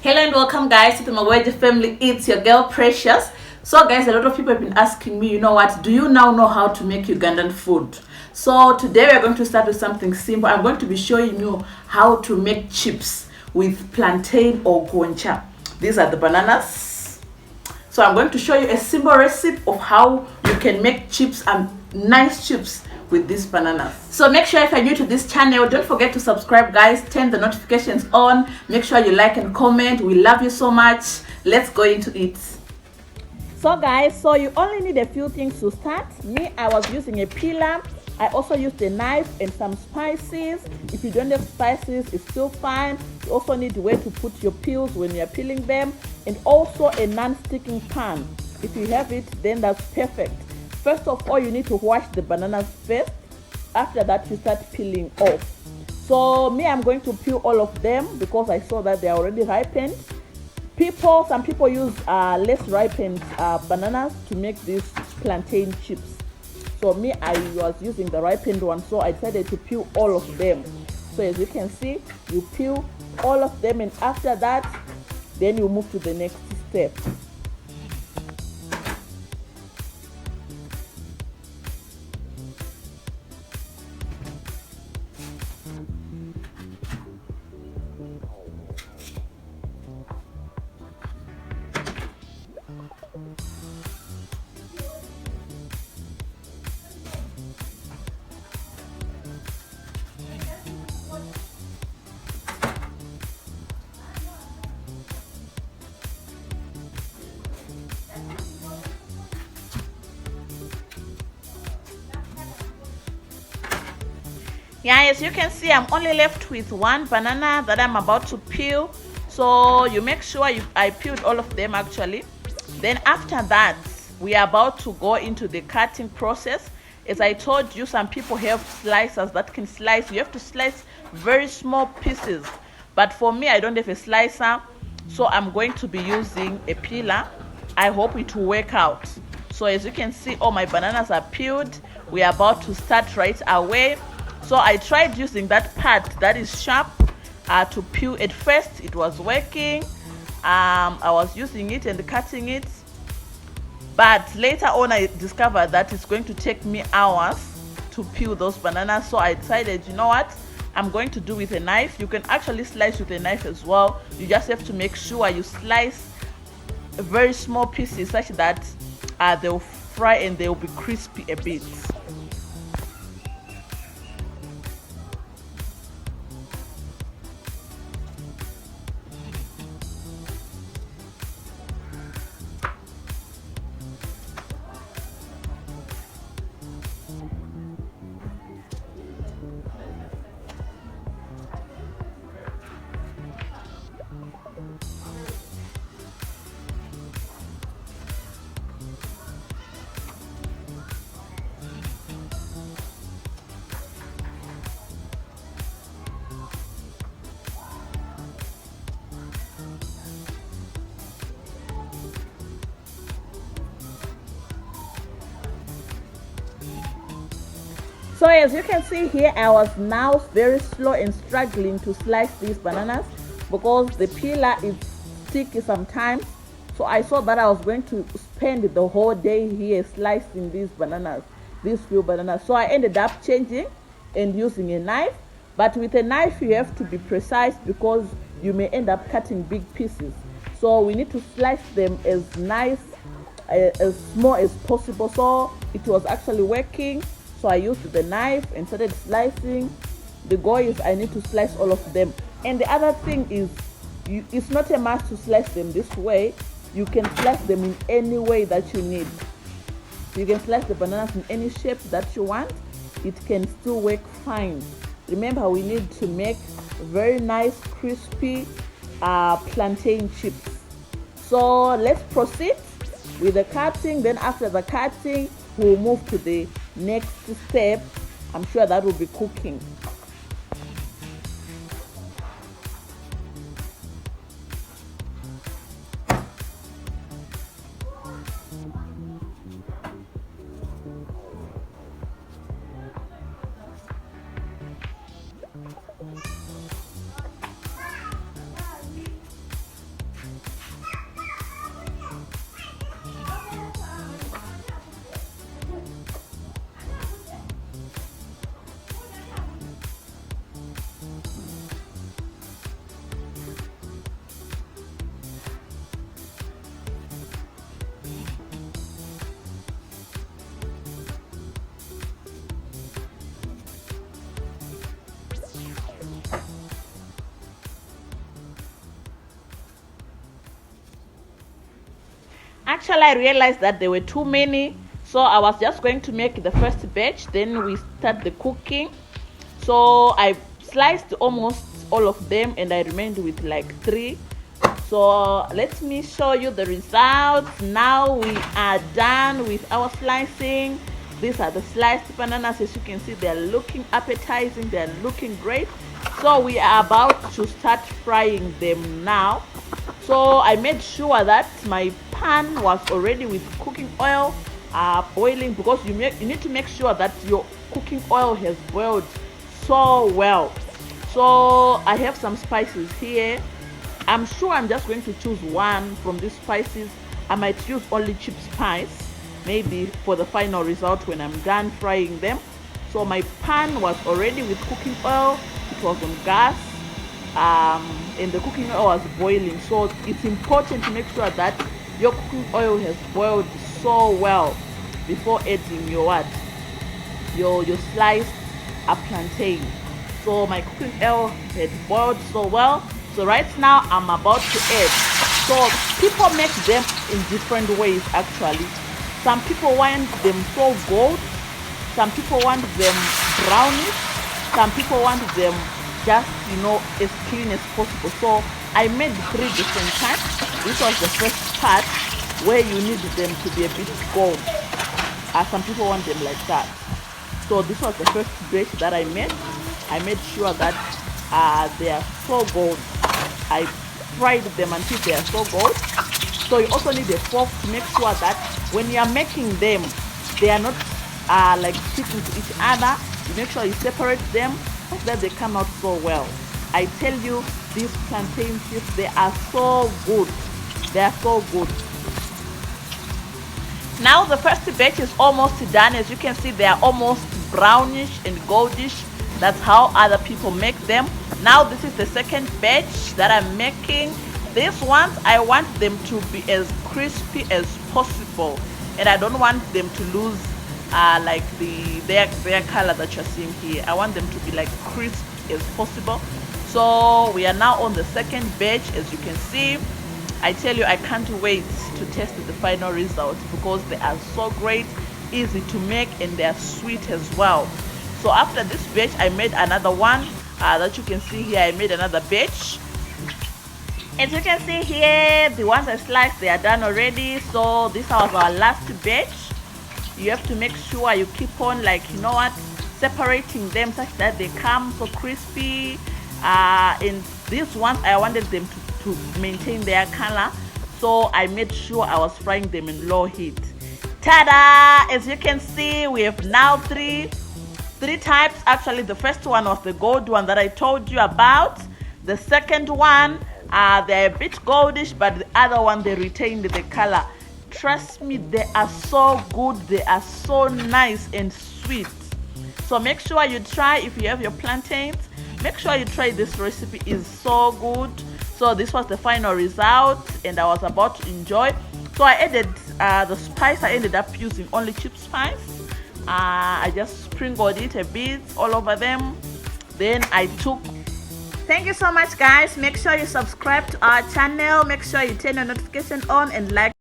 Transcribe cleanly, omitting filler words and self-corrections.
Hello and welcome guys to the Magweje family. It's your girl Precious. So guys, a lot of people have been asking me, do you now know how to make Ugandan food? So today we're going to start with something simple. I'm going to be showing you how to make chips with plantain or goncha. These are the bananas. So I'm going to show you a simple recipe of how you can make chips and nice chips with these bananas. So make sure if you're new to this channel, don't forget to subscribe guys, turn the notifications on, make sure you like and comment. We love you so much. Let's go into it. So guys, you only need a few things to start. Me, I was using a peeler. I also used a knife and some spices. If you don't have spices, it's still fine. You also need a way to put your peels when you're peeling them, and also a non-sticking pan. If you have it, then that's perfect. First of all, you need to wash the bananas first. After that, you start peeling off. So me, I'm going to peel all of them because I saw that they are already ripened. Some people use less ripened bananas to make these plantain chips. So me, I was using the ripened one, so I decided to peel all of them. So as you can see, you peel all of them, and after that, then you move to the next step. Yeah, as you can see, I'm only left with one banana that I'm about to peel. So you make sure I peeled all of them actually. Then after that, we are about to go into the cutting process. As I told you, some people have slicers that can slice. You have to slice very small pieces. But for me, I don't have a slicer, so I'm going to be using a peeler. I hope it will work out. So as you can see, all my bananas are peeled. We are about to start right away. So I tried using that part that is sharp to peel. At first it was working. I was using it and cutting it, but later on I discovered that it's going to take me hours to peel those bananas. So I decided, I'm going to do with a knife. You can actually slice with a knife as well. You just have to make sure you slice very small pieces such that they'll fry and they'll be crispy a bit. So as you can see here, I was now very slow and struggling to slice these bananas because the peeler is sticky sometimes. So I saw that I was going to spend the whole day here slicing these few bananas. So I ended up changing and using a knife. But with a knife, you have to be precise because you may end up cutting big pieces. So we need to slice them as small as possible. So it was actually working. So I used the knife and started slicing. The goal is I need to slice all of them. And the other thing is, it's not a must to slice them this way. You can slice them in any way that you need. You can slice the bananas in any shape that you want. It can still work fine. Remember, we need to make very nice crispy plantain chips. So let's proceed with the cutting. Then after the cutting, we'll move to the next step. I'm sure that will be cooking. Actually, I realized that there were too many, so I was just going to make the first batch, then we start the cooking. So I sliced almost all of them and I remained with like 3. So let me show you the results. Now we are done with our slicing. These are the sliced bananas. As you can see, they're looking appetizing, they're looking great. So we are about to start frying them now. So I made sure that my pan was already with cooking oil boiling, because you need to make sure that your cooking oil has boiled so well. So I have some spices here. I'm sure I'm just going to choose one from these spices. I might use only cheap spice, maybe for the final result when I'm done frying them. So my pan was already with cooking oil. It was on gas, and the cooking oil was boiling. So it's important to make sure that your cooking oil has boiled so well before adding your your sliced plantain. So my cooking oil had boiled so well. So right now I'm about to add. So people make them in different ways actually. Some people want them so gold, some people want them brownish, some people want them just, you know, as clean as possible. So I made 3 different types. This was the first part where you need them to be a bit gold. Some people want them like that. So this was the first batch that I made. I made sure that they are so gold. I fried them until they are so gold. So you also need a fork to make sure that when you are making them, they are not like sticking to each other. You make sure you separate them so that they come out so well. I tell you, these plantain chips, they are so good. They are so good. Now the first batch is almost done. As you can see, they are almost brownish and goldish. That's how other people make them. Now this is the second batch that I'm making. These ones, I want them to be as crispy as possible, and I don't want them to lose like their color that you're seeing here. I want them to be like crisp as possible. So we are now on the second batch. As you can see, I tell you, I can't wait to test the final result, because they are so great, easy to make, and they are sweet as well. So after this batch, I made another one that you can see here. I made another batch. As you can see here, the ones I sliced, they are done already. So this was our last batch. You have to make sure you keep on, like, you know what, separating them such that they come so crispy. And these ones, I wanted them to maintain their color, so I made sure I was frying them in low heat. Ta-da! As you can see, we have now three types. Actually, the first one was the gold one that I told you about. The second one, they're a bit goldish, but the other one, they retained the color. Trust me, they are so good. They are so nice and sweet. So make sure you try. If you have your plantains, make sure you try. This recipe is so good. So this was the final result, and I was about to enjoy. So I added the spice. I ended up using only cheap spice. I just sprinkled it a bit all over them. Then I took. Thank you so much, guys. Make sure you subscribe to our channel. Make sure you turn your notification on and like